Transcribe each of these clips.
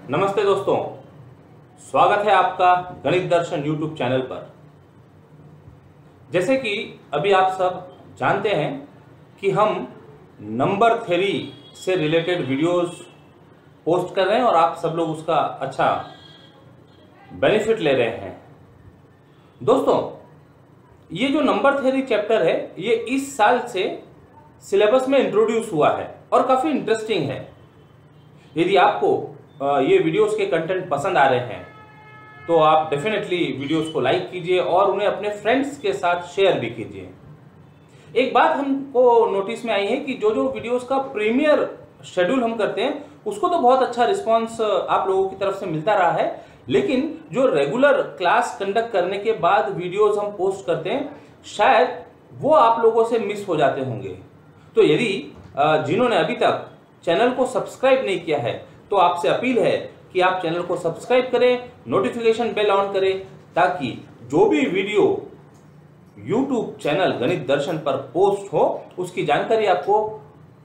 नमस्ते दोस्तों, स्वागत है आपका गणित दर्शन यूट्यूब चैनल पर। जैसे कि अभी आप सब जानते हैं कि हम नंबर थ्योरी से रिलेटेड वीडियोस पोस्ट कर रहे हैं और आप सब लोग उसका अच्छा बेनिफिट ले रहे हैं। दोस्तों, ये जो नंबर थ्योरी चैप्टर है ये इस साल से सिलेबस में इंट्रोड्यूस हुआ है और काफ़ी इंटरेस्टिंग है। यदि आपको ये वीडियोस के कंटेंट पसंद आ रहे हैं तो आप डेफिनेटली वीडियोस को लाइक कीजिए और उन्हें अपने फ्रेंड्स के साथ शेयर भी कीजिए। एक बात हमको नोटिस में आई है कि जो जो वीडियोस का प्रीमियर शेड्यूल हम करते हैं उसको तो बहुत अच्छा रिस्पांस आप लोगों की तरफ से मिलता रहा है, लेकिन जो रेगुलर क्लास कंडक्ट करने के बाद वीडियोस हम पोस्ट करते हैं शायद वो आप लोगों से मिस हो जाते होंगे। तो यदि जिन्होंने अभी तक चैनल को सब्सक्राइब नहीं किया है तो आपसे अपील है कि आप चैनल को सब्सक्राइब करें, नोटिफिकेशन बेल ऑन करें, ताकि जो भी वीडियो यूट्यूब चैनल गणित दर्शन पर पोस्ट हो उसकी जानकारी आपको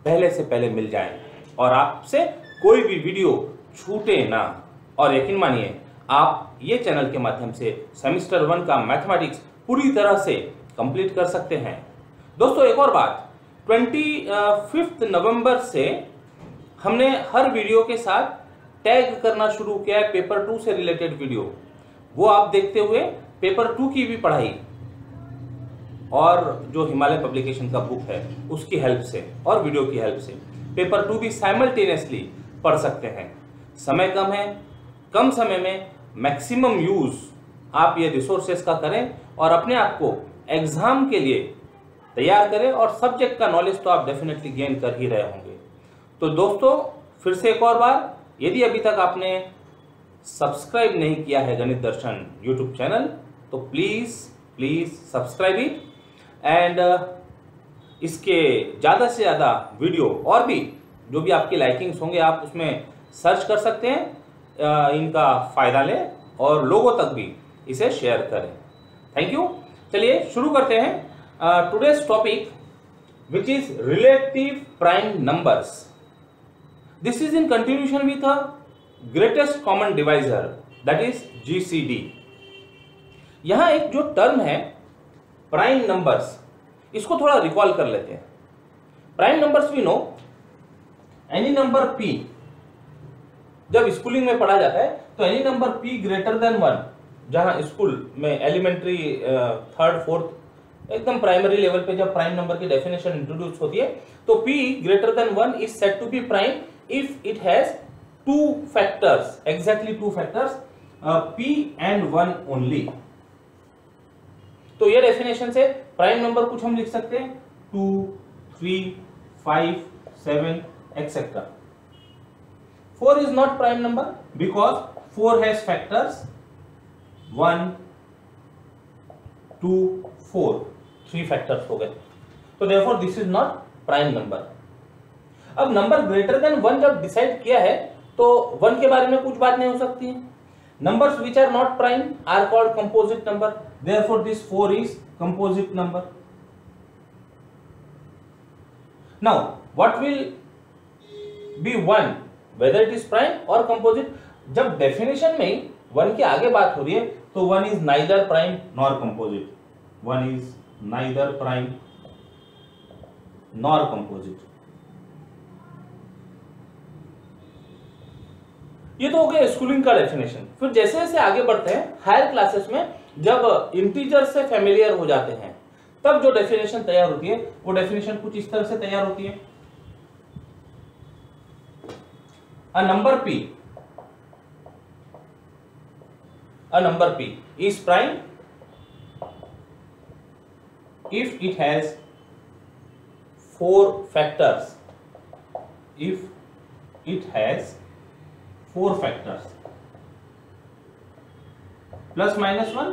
पहले से पहले मिल जाए और आपसे कोई भी वीडियो छूटे ना। और यकीन मानिए, आप ये चैनल के माध्यम से सेमेस्टर 1 का मैथमेटिक्स पूरी तरह से कंप्लीट कर सकते हैं। दोस्तों, एक और बात, 25 नवंबर से हमने हर वीडियो के साथ टैग करना शुरू किया है पेपर 2 से रिलेटेड वीडियो। वो आप देखते हुए पेपर 2 की भी पढ़ाई और जो हिमालय पब्लिकेशन का बुक है उसकी हेल्प से और वीडियो की हेल्प से पेपर 2 भी साइमल्टेनियसली पढ़ सकते हैं। समय कम है, कम समय में मैक्सिमम यूज आप ये रिसोर्सेस का करें और अपने आप को एग्जाम के लिए तैयार करें और सब्जेक्ट का नॉलेज तो आप डेफिनेटली गेन कर ही रहे होंगे। तो दोस्तों, फिर से एक और बार, यदि अभी तक आपने सब्सक्राइब नहीं किया है गणित दर्शन यूट्यूब चैनल तो प्लीज सब्सक्राइब इट एंड इसके ज़्यादा से ज़्यादा वीडियो और भी जो भी आपकी लाइकिंग्स होंगे आप उसमें सर्च कर सकते हैं, इनका फ़ायदा लें और लोगों तक भी इसे शेयर करें। Thank you. चलिए शुरू करते हैं today's topic which is relative prime numbers. This is in continuation with a greatest common divisor, that is GCD। यहां एक जो टर्म है प्राइम नंबर्स, इसको थोड़ा रिकॉल कर लेते हैं। Prime numbers we know any number p, जब स्कूलिंग में पढ़ा जाता है तो any number p greater than 1, जहां स्कूल में एलिमेंट्री 3rd 4th एकदम प्राइमरी लेवल पे जब प्राइम नंबर की डेफिनेशन इंट्रोड्यूस होती है तो p greater than 1 is said to be prime if it has two factors, exactly two factors, p and 1 only। तो ये डेफिनेशन से प्राइम नंबर कुछ हम लिख सकते हैं 2, 3, 5, 7 etcetera. 4 is not prime number because 4 has factors 1, 2, 4, 3 factors हो गए, तो therefore this is not prime number। अब नंबर ग्रेटर देन 1 जब डिसाइड किया है तो 1 के बारे में कुछ बात नहीं हो सकती है। Numbers which are not prime are called composite number, therefore this 4 is composite number. Now what will be 1 whether it is prime और कंपोजिट। जब डेफिनेशन में 1 के आगे बात हो रही है तो 1 is neither prime nor composite, 1 is neither prime nor composite. ये तो हो गया स्कूलिंग का डेफिनेशन। फिर जैसे जैसे आगे बढ़ते हैं हायर क्लासेस में, जब इंटीजर से फेमिलियर हो जाते हैं तब जो डेफिनेशन तैयार होती है वो डेफिनेशन कुछ इस तरह से तैयार होती है। A number p is prime if it has 4 factors, if it has 4 factors plus minus 1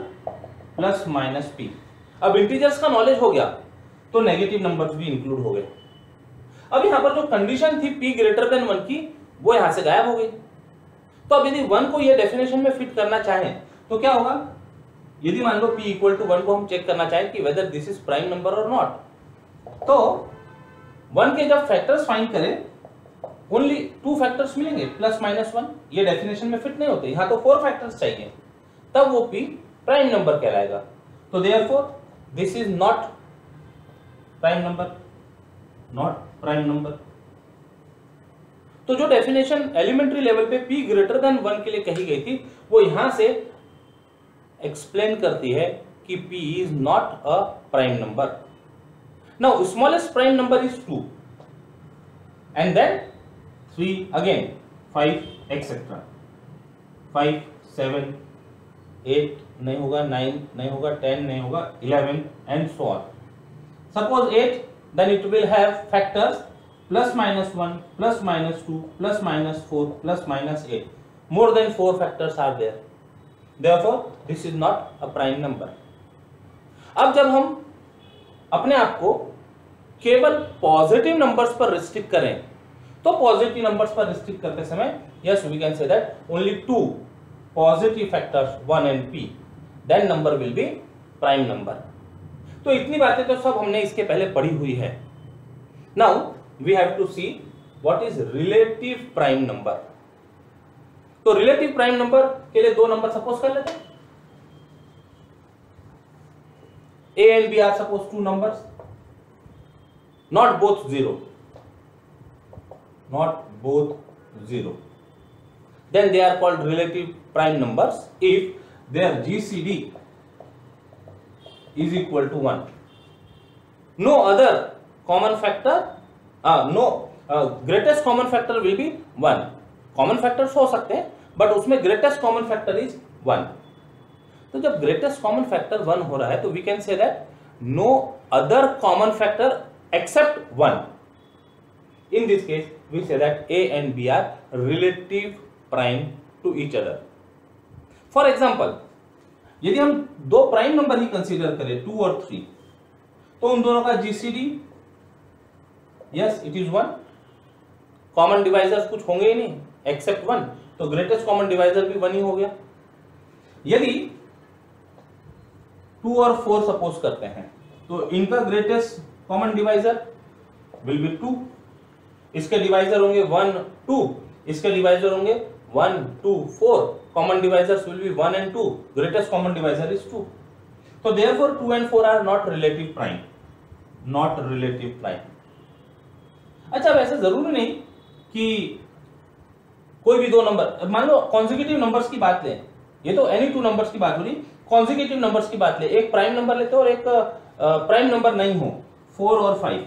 plus minus p। अब इंटीजर्स का नॉलेज हो गया तो नेगेटिव नंबर्स भी इंक्लूड हो गए। अब यहां पर जो कंडीशन थी p ग्रेटर देन 1 की वो यहां से गायब हो गई। तो अब यदि 1 को ये डेफिनेशन में फिट करना चाहें तो क्या होगा, यदि मान लो p इक्वल टू 1 को हम चेक करना चाहें कि whether this is prime number और नॉट, तो 1 के जब फैक्टर्स फाइंड करें ओनली 2 फैक्टर्स मिलेंगे प्लस माइनस 1, ये डेफिनेशन में फिट नहीं होते, यहां तो 4 फैक्टर्स चाहिए, तब वो p प्राइम नंबर कहलाएगा। तो therefore this is not prime number, not prime number. तो जो डेफिनेशन एलिमेंट्री लेवल पे p ग्रेटर देन 1 के लिए कही गई थी, वो यहां से एक्सप्लेन करती है कि p is not a prime number. Now smallest prime number is 2 and then 3 again 5 etcetera, 5 7 8 नहीं होगा, 9 नहीं होगा, 10 नहीं होगा, 11 and so on. Suppose 8, then it will have factors plus minus 1, plus minus 2, plus minus 4, plus minus 8. More than 4 factors are there. Therefore, this is not a prime number. अब जब हम अपने आप को केवल पॉजिटिव नंबर्स पर restrict करें, तो पॉजिटिव नंबर्स पर रिस्ट्रिक्ट करते समय yes we can say that only 2 positive factors 1 and p, then number will be prime number. तो इतनी बातें तो सब हमने इसके पहले पढ़ी हुई है। Now we have to see what is relative prime number. तो रिलेटिव प्राइम नंबर के लिए 2 नंबर सपोज कर लेते हैं, a and b are suppose 2 numbers, not both 0, not both 0, then they are called relative prime numbers if their GCD is equal to 1. No other common factor, greatest common factor will be 1. Common factors हो सकते हैं, but उसमें greatest common factor is 1. तो जब greatest common factor 1 हो रहा है, तो we can say that no other common factor except 1. In this case, we say that A and B are relative prime to each other. For example, यदि हम 2 prime number ही consider करें 2 और 3, तो उन दोनों का GCD yes it is 1, common divisors कुछ होंगे ही नहीं एक्सेप्ट 1, तो ग्रेटेस्ट कॉमन डिवाइजर भी 1 ही हो गया। यदि 2 और 4 सपोज करते हैं, तो इनका greatest common divisor will be 2, इसके डिवाइजर होंगे 1 2, इसके डिवाइजर होंगे 1 2 4, common divisors will be 1 and 2, greatest common divisor is 2. So therefore 2 and 4 are not relative prime, not relative prime. अच्छा, वैसे जरूरी नहीं कि कोई भी 2 नंबर, मान लो कॉन्जिक्यूटिव नंबर्स की बात लें, ये तो एनी 2 नंबर्स की बात हो रही, कॉन्जिक्यूटिव नंबर्स की बात लें, एक प्राइम नंबर लेते हो और एक प्राइम नंबर नहीं हो, 4 और 5,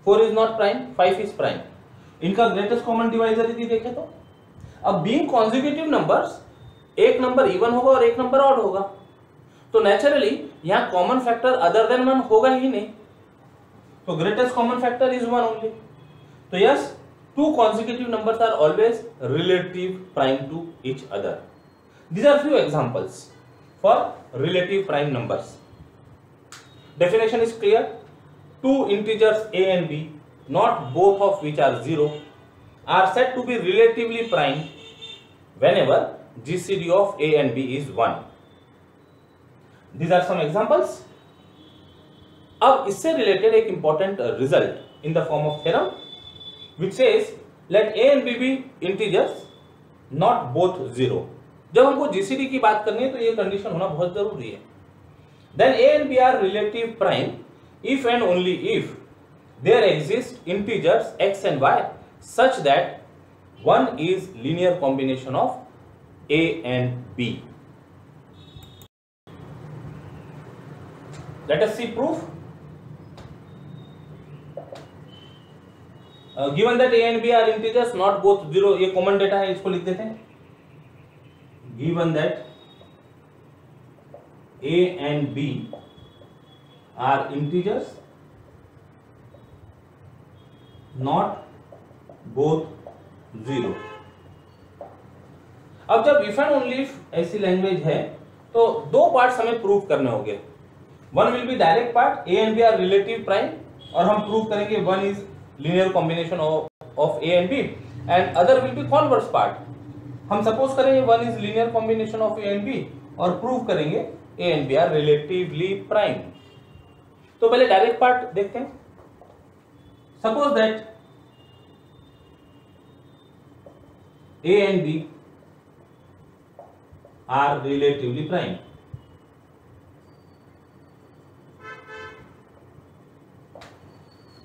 4 is not prime, 5 is prime, इनका ग्रेटेस्ट कॉमन डिवाइजर यदि देखें तो अब बीइंग कॉन्जिक्यूटिव नंबर्स, एक नंबर इवन होगा और एक नंबर ऑड होगा, तो नेचुरली यहां कॉमन फैक्टर अदर देन 1 होगा ही नहीं, तो greatest common factor is 1 only. तो yes, 2 consecutive numbers are always relative prime to each other. These are few examples for relative prime numbers. Definition is clear. 2 integers a and b, not both of which are 0, are said to be relatively prime whenever GCD of a and b is 1. These are some examples. अब इससे related एक important result in the form of theorem which says let a and b be integers not both 0. जब हमको GCD की बात करनी है तो ये कंडीशन होना बहुत जरूरी है. Then a and b are relative prime if and only if there exist integers x and y such that one is linear combination of a and b. Let us see proof. Given that a and b are integers not both 0, ये common data है, इसको लिख देते हैं. Given that a and b are integers not both 0. अब जब if and only if ऐसी language है तो दो पार्ट्स हमें प्रूव करने होंगे. One will be direct part, a and b are relative prime, और हम प्रूव करेंगे one is linear combination of a and b, and other will be converse part. हम सपोज करेंगे one is linear combination of a and b और prove करेंगे a and b are relatively prime. तो पहले direct part देखते हैं. Suppose that A and B are relatively prime.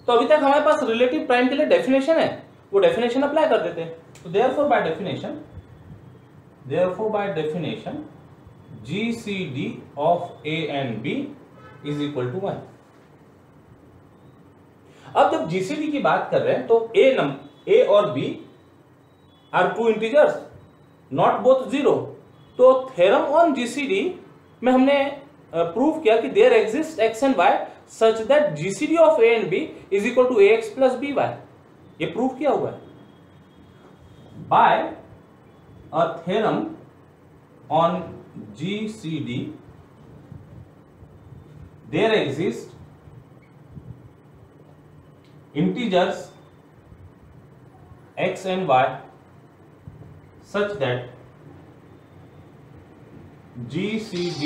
तो अभी तक हमारे पास रिलेटिव प्राइम के लिए डेफिनेशन है, वो डेफिनेशन अप्लाई कर देते हैं. तो therefore by definition GCD of A and B is equal to 1. अब जब GCD की बात कर रहे हैं तो A और B are two integers, not both zero. तो थ्योरम ऑन GCD में हमने प्रूव किया कि there exist x and y such that GCD of A and B is equal to ax plus by. ये प्रूव किया हुआ है. By a theorem on GCD there exist integers x and y such that GCD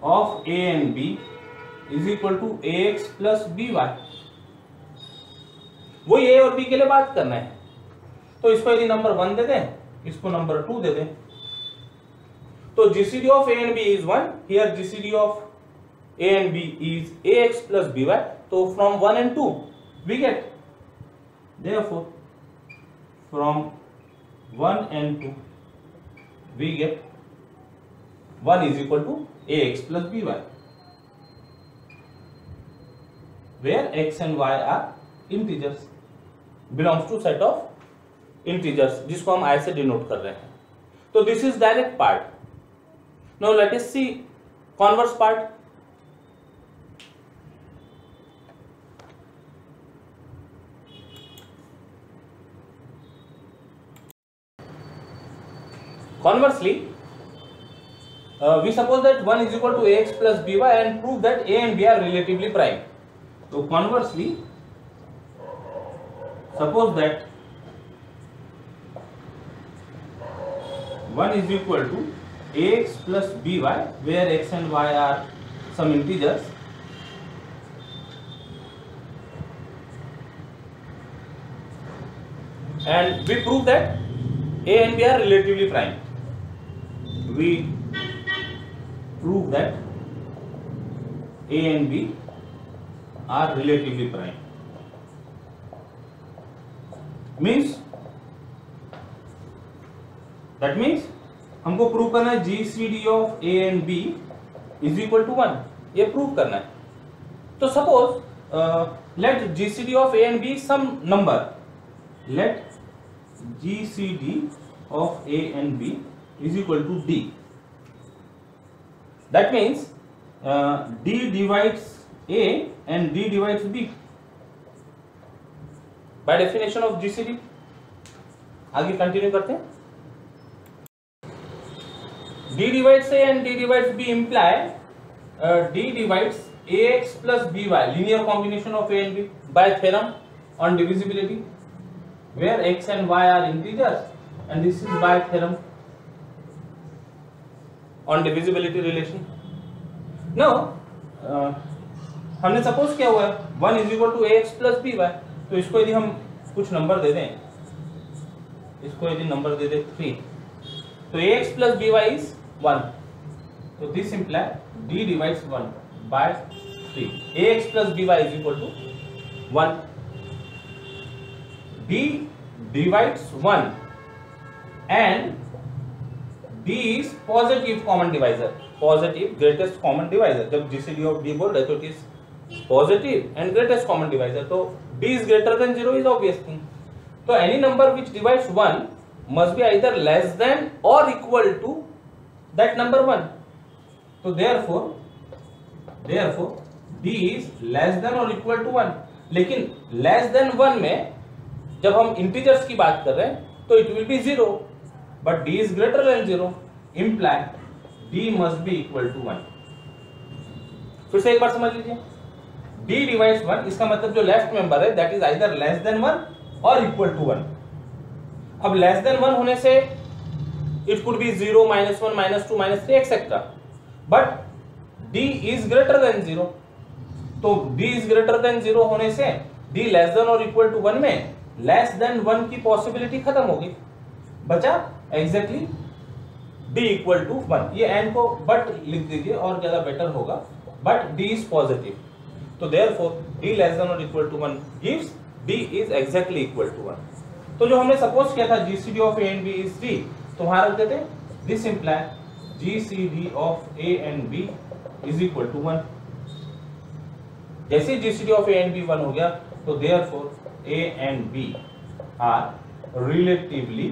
of A and B is equal to ax plus by. वो A और B के लिए बात करना है. तो इसको यदि नंबर 1 दे दें, इसको नंबर 2 दे दें, तो GCD of A and B is 1. Here GCD of A and B is ax plus by. तो from 1 and 2 we get, therefore from 1 and 2 we get 1 is equal to ax plus by, where x and y are integers, belongs to set of integers जिसको हम I से denote कर रहे हैं. तो this is direct part. Now let us see converse part. Conversely, we suppose that 1 is equal to ax plus by and prove that A and B are relatively prime. So conversely, suppose that 1 is equal to ax plus by, where x and y are some integers, and we prove that A and B are relatively prime. We prove that A and B are relatively prime. That means हमको prove करना है GCD of A and B is equal to 1. ये prove करना है. तो suppose let GCD of A and B some number. Let GCD of A and B is equal to D. That means D divides A and D divides B. By definition of GCD. आगे continue करते हैं. D divides A and D divides B imply D divides ax plus by, linear combination of A and B, by theorem on divisibility, where x and y are integers, and this is by theorem on divisibility relation. Now हमने suppose किया हुआ है 1 is equal to ax plus by. तो इसको यदि हम कुछ number दे दें, इसको यदि नंबर दे दें 3, तो ax plus by is 1. तो this imply D divides 1 by 3. ax plus by is equal to 1. D divides 1 and D is positive common divisor, positive greatest common divisor. जब GCD of D बोल रहे तो it is positive and greatest common divisor. तो D is greater than 0 is obvious thing. तो any number which divides 1 must be either less than or equal to that number 1. So therefore D is less than or equal to 1. लेकिन less than 1 में जब हम integers की बात कर रहे हैं तो it will be 0, but D is greater than 0, imply D must be equal to 1. फिर से एक बार समझ लीजिए. D divides 1, इसका मतलब जो लेफ्ट मेंबर है that is either less than 1 or equal to 1. अब less than 1 होने से it could be 0, -1, -2, -3 etc. But D is greater than 0. तो D is greater than 0 होने से D less than or equal to 1 में less than 1 की possibility खत्म हो गई, बचा एग्जैक्टली d इक्वल टू 1। ये n को बट लिख दीजिए और ज्यादा बेटर होगा, बट d इज पॉजिटिव, तो देयरफॉर d लेस देन और equal to 1 gives d is exactly equal to 1। तो जो हमने सपोज किया था GCD of a and b is d, तो वहां रख देते this imply GCD of a and b is equal to 1। जैसे GCD of a and b 1 हो गया, तो therefore a and b are relatively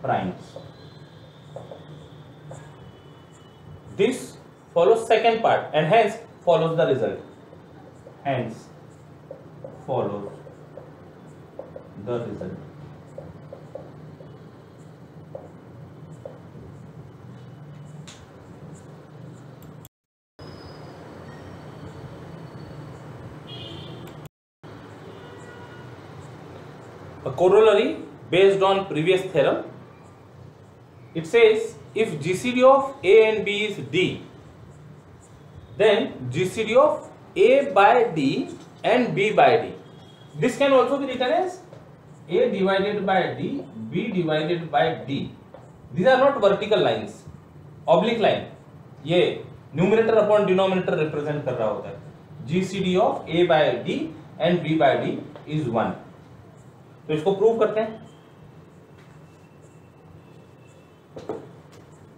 primes. This follows second part and hence follows the result. Hence follows the result. A corollary based on previous theorem. It says if GCD of A and B is D, then GCD of A by D and B by D. This can also be written as A divided by D, B divided by D. These are not vertical lines, oblique line. ये numerator upon denominator represent कर रहा होता है। GCD of A by D and B by D is 1. तो इसको prove करते हैं।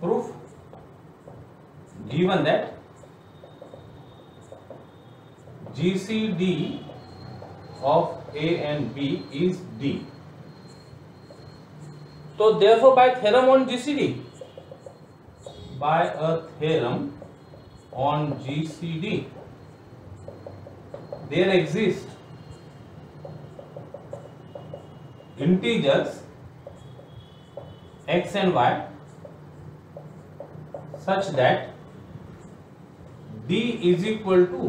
Proof given that GCD of A and B is D. So therefore by theorem on GCD, by a theorem on GCD, there exist integers x and y such that d is equal to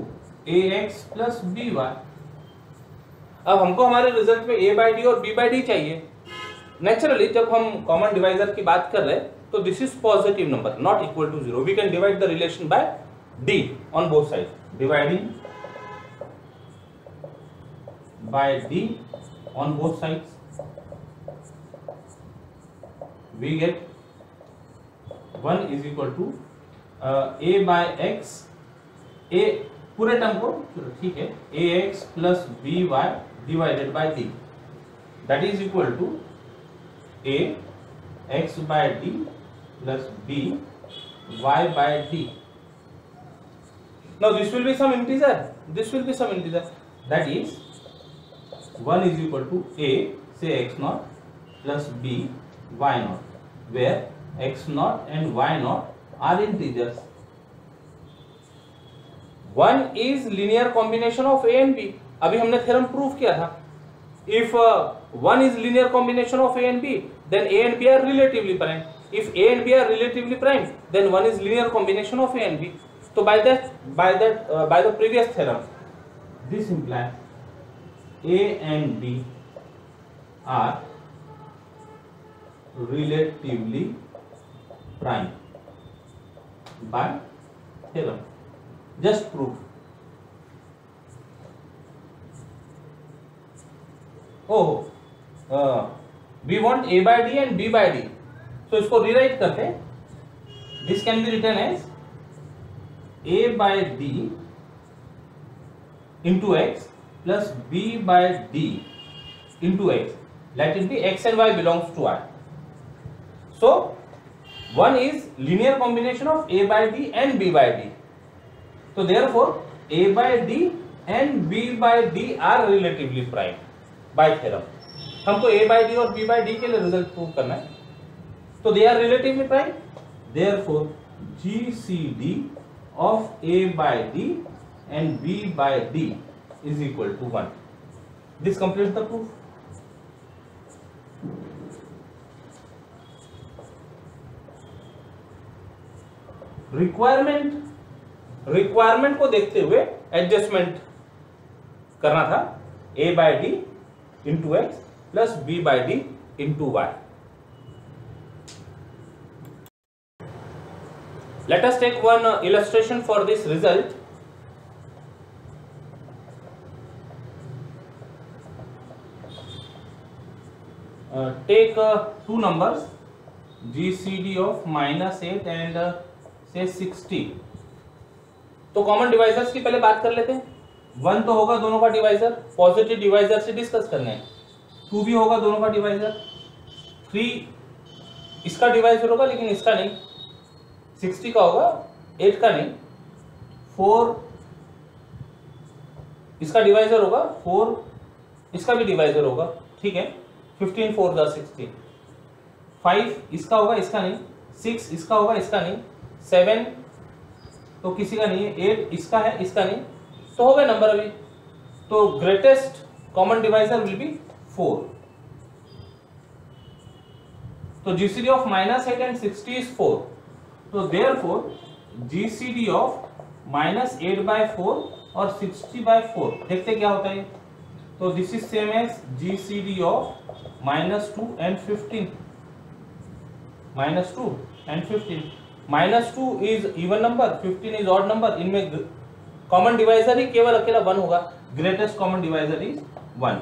ax plus by। अब हमको हमारे result में a by d और b by d चाहिए। Naturally जब हम common divisor की बात कर रहे हैं, तो this is positive number not equal to 0। We can divide the relation by d on both side, dividing by d on both sides we get 1 is equal to a by x, a पूरे term को ठीक है ax plus by divided by d, that is equal to a x by d plus b y by d. Now this will be some integer, this will be some integer, that is 1 is equal to a, say x naught plus b y naught, where x naught and y naught are integers. 1 is linear combination of a and b. अभी हमने theorem prove किया था। If 1 is linear combination of a and b, then a and b are relatively prime. If a and b are relatively prime, then 1 is linear combination of a and b. So by the previous theorem, this implies a and b are relatively prime by theorem. Just proof. We want a by d and b by d, so इसको rewrite करते हैं। This can be written as a by d into x plus b by d into x. Let it be x and y belongs to I. So 1 is linear combination of a by d and b by d. So therefore a by d and b by d are relatively prime by theorem. हमको a by d और b by d के लिए result prove करना है, तो they are relatively prime. Therefore GCD of a by d and b by d is equal to 1. This completes the proof. Requirement को देखते हुए एडजस्टमेंट करना था, a by d into x plus b by d into y. Let us take one illustration for this result. take two numbers GCD of -8 and say 60. तो common divisors की पहले बात कर लेते हैं. 1 तो होगा दोनों का डिवाइजर, पॉजिटिव डिवाइजर से डिस्कस करने हैं. 2 भी होगा दोनों का डिवाइजर. 3 इसका डिवाइजर होगा लेकिन इसका नहीं. 60 का होगा, 8 का नहीं. 4 इसका डिवाइजर होगा, 4 इसका भी डिवाइजर होगा. ठीक है. 15 4 = 16. 5 इसका होगा, इसका नहीं. 6 इसका होगा, इसका नहीं. 7 तो किसी का नहीं है. 8 इसका है, इसका नहीं. तो हो गए नंबर अभी. तो greatest common divisor will be 4. तो GCD of -8 and 60 is 4. तो therefore GCD of -8/4 और 60/4 देखते क्या होता है. तो this is same as GCD of -2 and 15. -2 and 15. -2 is even number, 15 is odd number. इनमें कॉमन डिवाइजर ही केवल अकेला 1 होगा. Greatest common divisor is 1.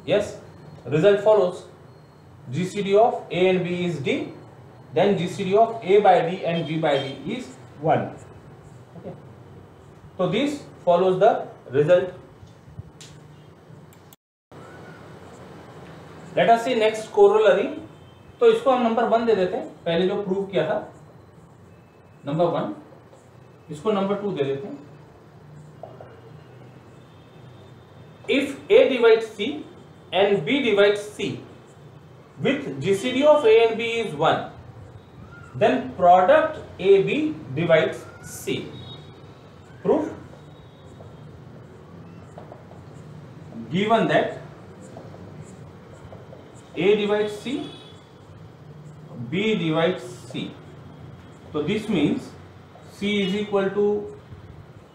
Yes, result follows. GCD of A and B is D, then GCD of A by D and B by D is 1. Okay. So this follows the result. Let us see next corollary. तो इसको हम number 1 दे देते हैं, पहले जो prove किया था number 1. इसको नंबर 2 दे देते हैं. If A divides C and B divides C with GCD of A and B is 1, then product AB divides C. Proof. Given that A divides C, B divides C, so this means C is equal to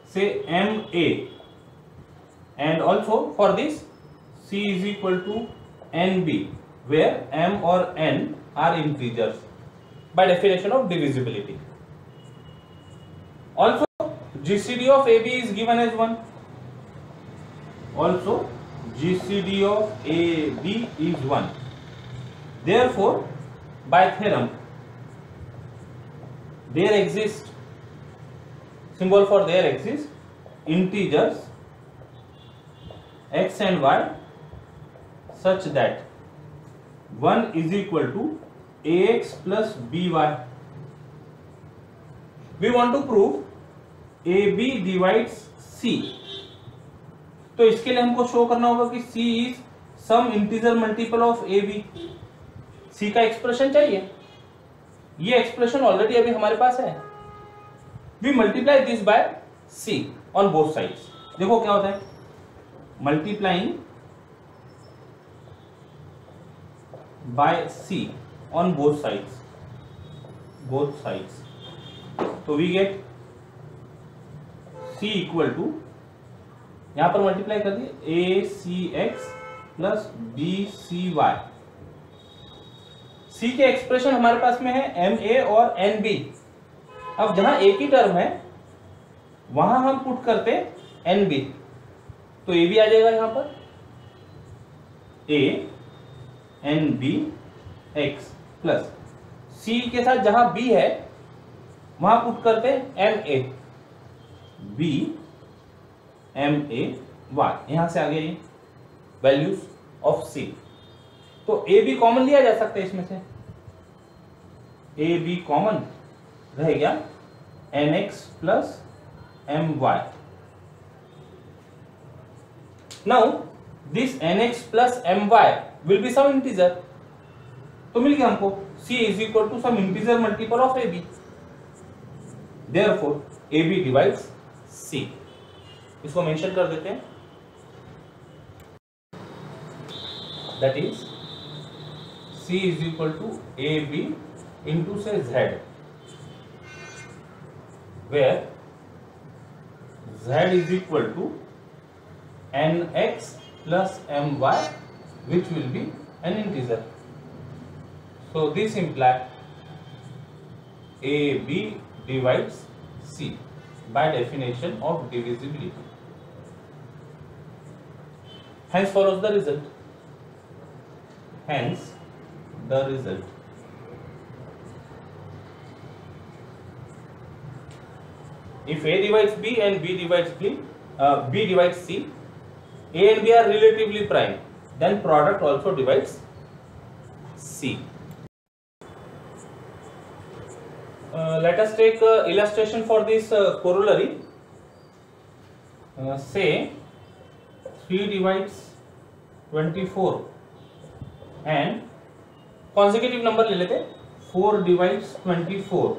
say MA, and also for this C is equal to NB, where M or N are integers by definition of divisibility. Also GCD of AB is given as 1. Also GCD of AB is 1. Therefore by theorem there exist, symbol for there exist integers x and y such that 1 is equal to ax plus by. We want to prove AB divides C. तो इसके लिए हमको show करना होगा कि C is some integer multiple of AB. C का expression चाहिए. ये एक्सप्रेशन ऑलरेडी अभी हमारे पास है. We multiply this by C on both sides. देखो क्या होता है. Multiplying by C on both sides. So we get C equal to, यहां पर मल्टीप्लाई कर दिए ACX प्लस BCY. C के एक्सप्रेशन हमारे पास में है MA और NB. अब जहां एक ही टर्म है वहां हम पुट करते NB, तो A भी आ जाएगा यहां पर. A NB x plus C के साथ जहां B है वहां पुट करते MA, B MA y. यहां से आ गया ये वैल्यूज ऑफ C. तो A B कॉमन लिया जा सकता है इसमें से. A B कॉमन रह गया NX plus MY. Now this NX plus MY will be some integer. तो मिल गया हमको C is equal to some integer multiple of AB. Therefore AB divides C. इसको मेंशन कर देते हैं. That is C is equal to AB into say Z, where Z is equal to NX plus MY, which will be an integer. So this implies AB divides C by definition of divisibility. Hence follows the result. Hence the result. If A divides B and B divides B divides C, A and B are relatively prime, then product also divides C. Let us take illustration for this corollary. Say 3 divides 24 and consecutive number ले लेते, 4 divides 24,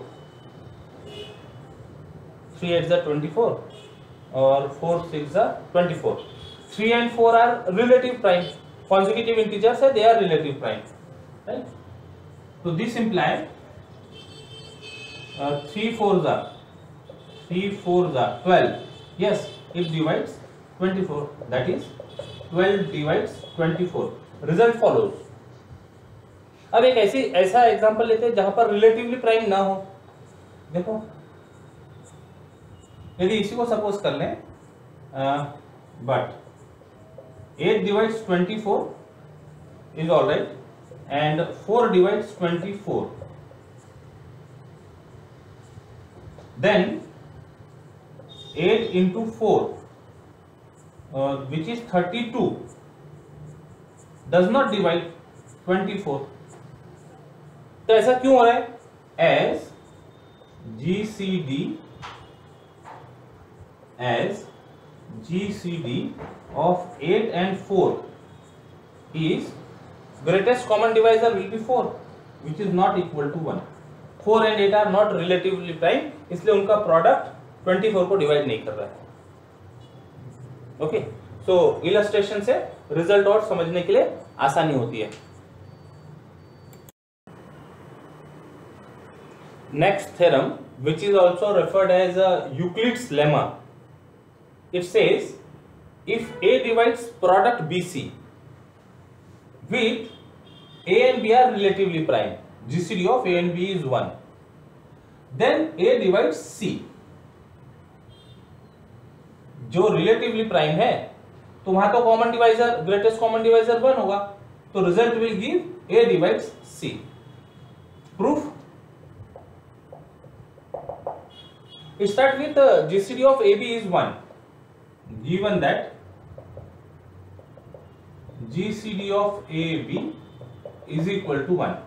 3 8s are 24 और 4 6s are 24. 3 and 4 are relative prime, consecutive integers है, they are relative prime, right? So this implies 3 4s are 12. Yes, it divides 24, that is 12 divides 24. Result follows. अब एक ऐसा example लेते हैं जहां पर रिलेटिवली प्राइम ना हो. देखो, यदि इसी को सपोज कर लें, but 8 divides 24 is all right and 4 divides 24, then 8 into 4 which is 32 does not divide 24. तो ऐसा क्यों हो रहा है? as GCD of 8 and 4 is greatest common divisor will be 4, which is not equal to 1. 4 and 8 are not relatively prime, इसलिए उनका product 24 को divide नहीं कर रहा है. ओके, सो इलस्ट्रेशन से रिजल्ट और समझने के लिए आसानी होती है. Next theorem, which is also referred as Euclid's lemma, it says if A divides product BC with A and B are relatively prime, GCD of A and B is 1, then A divides C. जो relatively prime है तो वहां तो common divisor, greatest common divisor 1 होगा, तो result will give A divides C. Proof, start with GCD of AB is 1. Given that GCD of AB is equal to 1,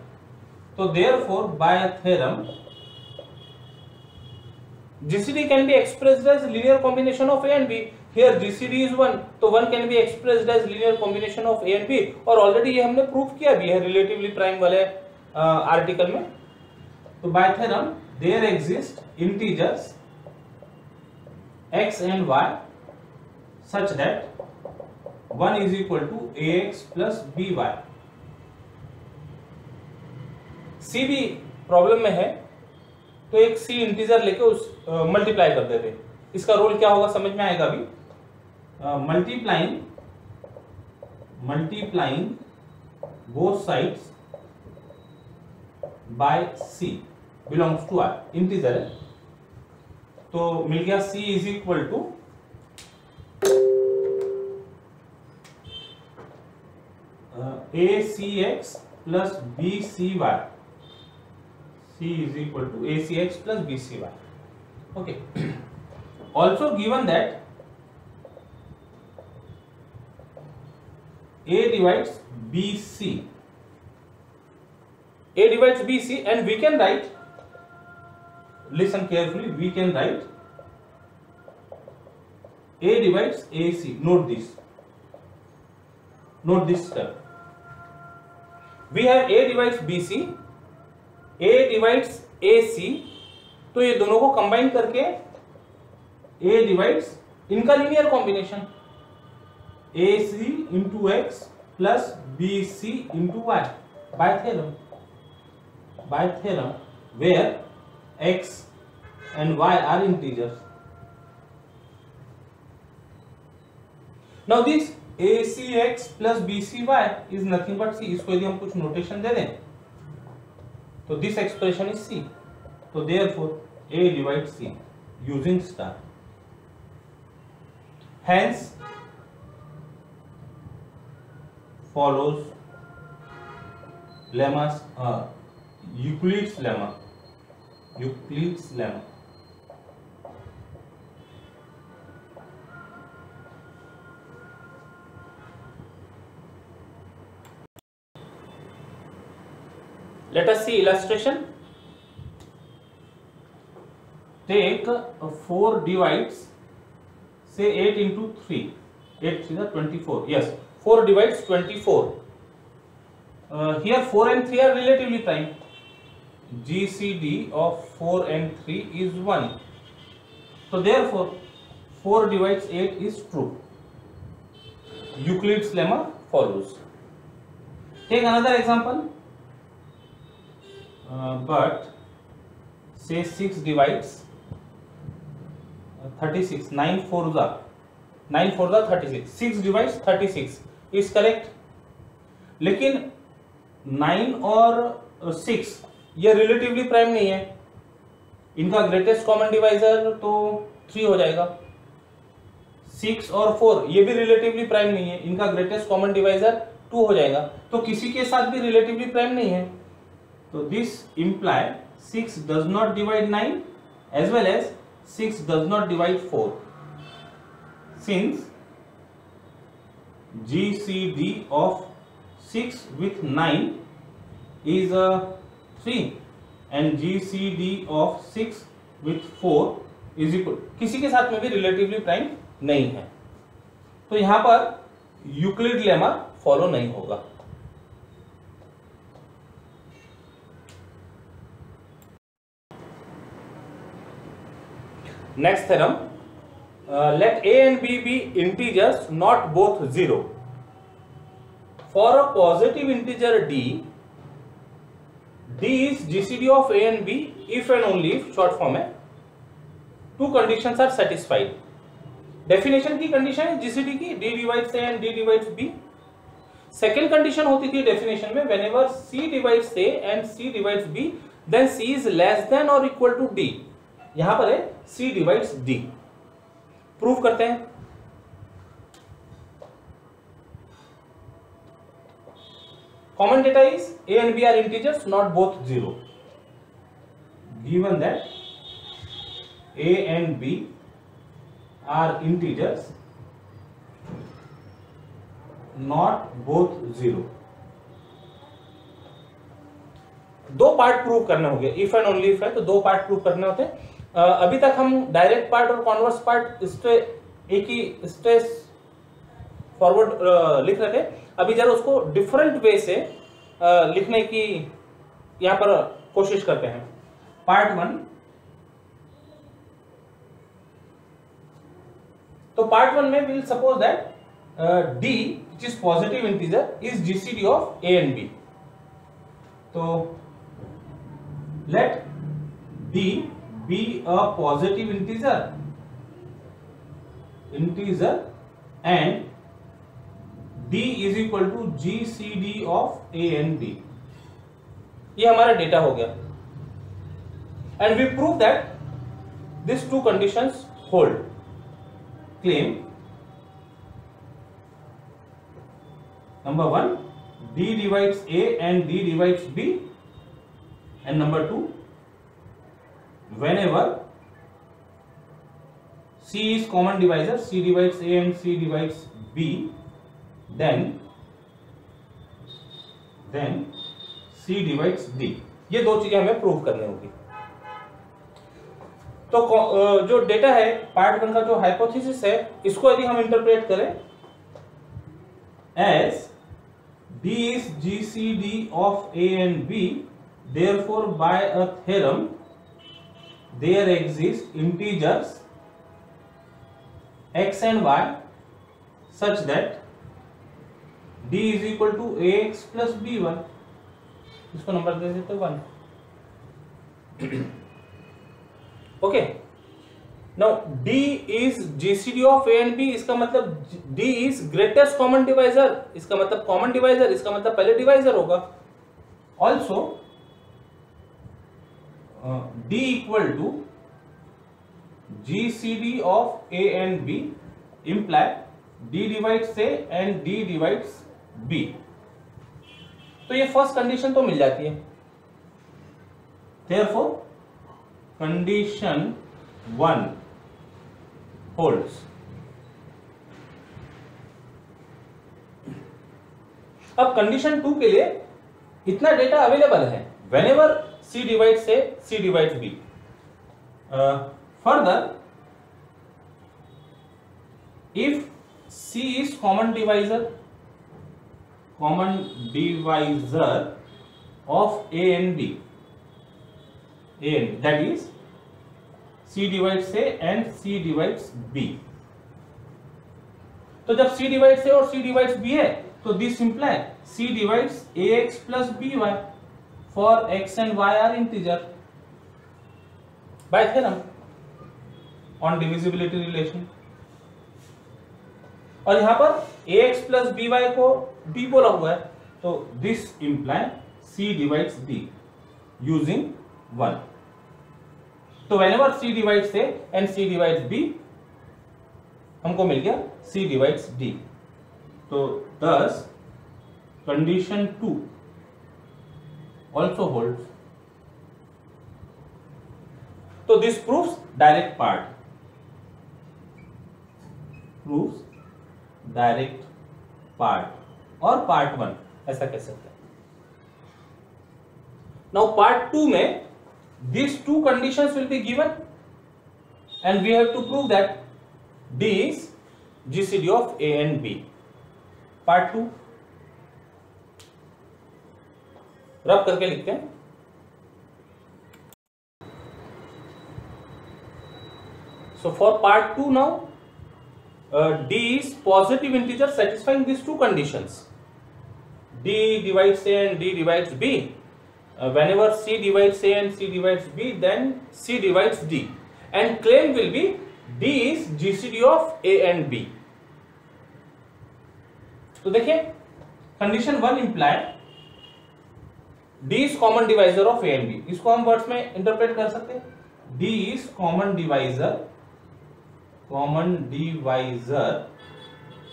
so therefore by a theorem GCD can be expressed as linear combination of A and B. Here GCD is 1, तो 1 can be expressed as linear combination of A and B, और already ये हमने proof किया भी है relatively prime वाले article में. तो by theorem there exist integers x and y such that 1 is equal to ax plus by. C भी प्रॉब्लम में है, तो एक C इंटीजर लेके उस मल्टीप्लाई कर देते. इसका रोल क्या होगा समझ में आएगा अभी. Multiplying both sides by C belongs to R, integer है, तो मिल गया C is equal to ACX plus BCY. C is equal to ACX plus BCY. Okay. Also given that A divides BC. A divides BC and we can write, listen carefully, we can write A divides AC. Note this step. We have A divides BC, A divides AC, तो ये दोनों को combine करके A divides, इनका linear combination AC into X plus BC into Y by theorem where X and Y are integers. Now this ACX plus BCY is nothing but C. इसको यदि हम कुछ नोटेशन दे दें तो this expression is C. तो therefore A divides C using star. Hence follows lemma, Euclid's lemma. Euclid's lemma. Let us see illustration. Take 4 divides, say 8 into 3. 8 3 is 24. Yes, 4 divides 24. Here 4 and 3 are relatively prime. GCD of 4 and 3 is 1. So therefore 4 divides 8 is true. Euclid's lemma follows. Take another example. But say 6 divides 36. 9 4 36. 6 divides 36 is correct. लेकिन 9 और 6 ये relatively prime नहीं है. इनका greatest common divisor तो 3 हो जाएगा. 6 और 4 ये भी रिलेटिवली प्राइम नहीं है. इनका ग्रेटेस्ट कॉमन डिवाइजर 2 हो जाएगा. तो किसी के साथ भी रिलेटिवली प्राइम नहीं है. तो this imply 6 does not divide 9 as well as 6 does not divide 4. Since GCD of 6 with 9 is 3 and GCD of 6 with 4 is equal. किसी के साथ में भी रिलेटिवली प्राइम नहीं है. तो यहां पर यूक्लिड लेमा फॉलो नहीं होगा. Next theorem, let A and B be integers not both 0. For a positive integer d, d is GCD of A and B if and only if, short form है, two conditions are satisfied. Definition की condition है GCD की d divides A and d divides B. Second condition होती थी definition में, whenever C divides A and C divides B, then C is less than or equal to D. यहां पर है C divides D. Prove करते हैं. Common data is A and B are integers, not both 0. Given that A and B are integers, not both 0. दो part prove करने होंगे. If and only if है तो दो पार्ट प्रूव करने होते हैं. अभी तक हम डायरेक्ट पार्ट और कॉन्वर्स पार्ट एक ही स्ट्रेस फॉरवर्ड लिख रहे थे. अभी जरा उसको डिफरेंट वे से लिखने की यहां पर कोशिश करते हैं. पार्ट 1. तो पार्ट 1 में will suppose that d which is positive integer is GCD of A and B. तो let d be a positive integer and d is equal to GCD of A and B. ये हमारा data हो गया. And we prove that these two conditions hold. Claim number 1, d divides A and d divides B, and number 2, whenever C is common divisor, C divides A and C divides B, then C divides D. ये दो चीजें हमें prove करनी होगी. तो जो data है part 1 का जो हाइपोथेसिस है, इसको यदि हम इंटरप्रेट करें as D is GCD of A and B, therefore by a theorem there exist integers x and y such that d is equal to ax plus b1. इसको number दे देते 1. Okay. Now d is GCD of A and B. इसका मतलब d is greatest common divisor. इसका मतलब common divisor, इसका मतलब पहले divisor होगा. Also d equal to GCD of A and B imply d divides A and d divides B. तो ये फर्स्ट कंडीशन तो मिल जाती है। Therefore, condition 1 holds. अब कंडीशन 2 के लिए इतना डेटा अवेलेबल है, whenever C divides A, C divides B. Further, if C is common divisor of A and B, that is C divides A and C divides B. तो जब C divides A और C divides B है, तो this implies C divides AX plus BY for X and Y are integer by theorem on divisibility relation. और यहां पर AX plus BY को D बोला हुआ है, तो this implies C divides D using 1. तो whenever C divides A and C divides B, हमको मिल गया C divides D. तो thus condition 2 also holds. तो this proves direct part. और part 1 ऐसा कह सकते हैं। Now part 2 में these two conditions will be given and we have to prove that D is GCD of A and B. Part 2 रब करके लिखते हैं। So for part 2 now, D is positive integer satisfying these two conditions. D divides A and D divides B. Whenever C divides A and C divides B, then C divides D. And claim will be D is GCD of A and B. तो देखिए condition 1 imply D is common divisor of A and B. इसको हम words में interpret कर सकते हैं। D is common divisor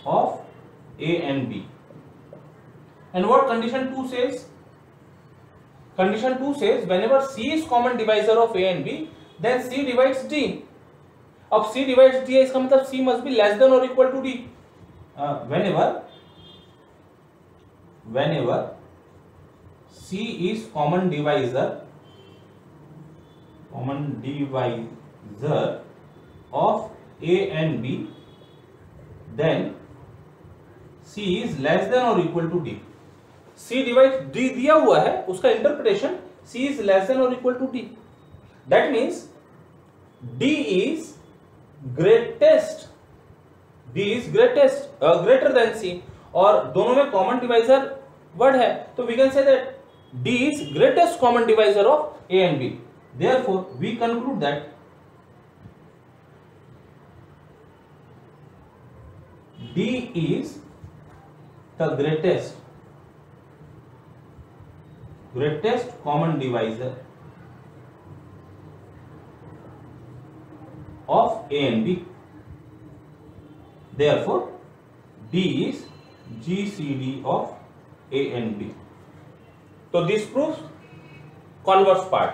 of A and B. And what condition 2 says? Condition 2 says whenever C is common divisor of A and B, then C divides D. अब C divides D है, इसका मतलब C must be less than or equal to D. Whenever C is common divisor of A and B, then C is less than or equal to D. C divides D दिया हुआ है, उसका interpretation C is less than or equal to D. That means D is greatest, greater than C, और दोनों में common divisor word है, तो we can say that D is greatest common divisor of A and B. Therefore, we conclude that D is the greatest common divisor of A and B. Therefore, D is GCD of A and B. तो this proves converse part.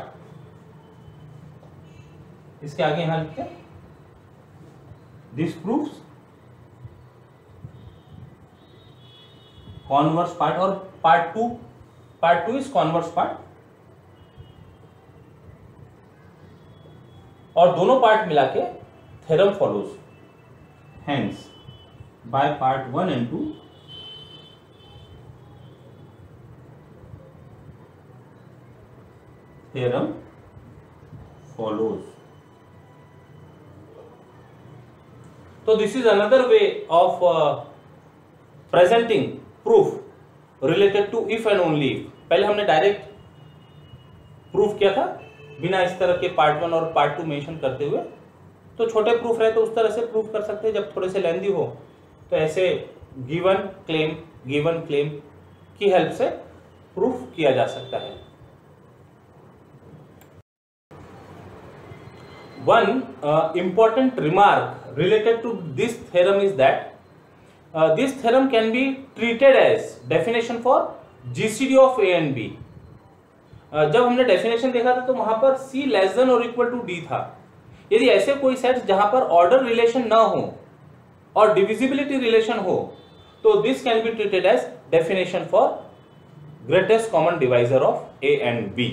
इसके आगे यहां लिखते हैं this proves converse part, और part two is converse part, और दोनों part मिला के theorem follows. Hence by part 1 and 2 theorem follows. So this is another way of presenting proof related to if and only if. पहले हमने direct proof किया था बिना इस तरह के पार्ट 1 और पार्ट 2 मेंशन करते हुए। तो छोटे प्रूफ रहे तो उस तरह से प्रूफ कर सकते हैं, जब थोड़े से लेंदी हो तो ऐसे गिवन क्लेम की हेल्प से प्रूफ किया जा सकता है। One important remark related to this theorem is that this theorem can be treated as definition for GCD of A and B. जब हमने डेफिनेशन देखा था तो वहां पर सी लेस देन और इक्वल टू डी था। यदि ऐसे कोई सेट्स जहां पर ऑर्डर रिलेशन ना हो और डिविजिबिलिटी रिलेशन हो तो this can be treated as definition for greatest common divisor of A and B.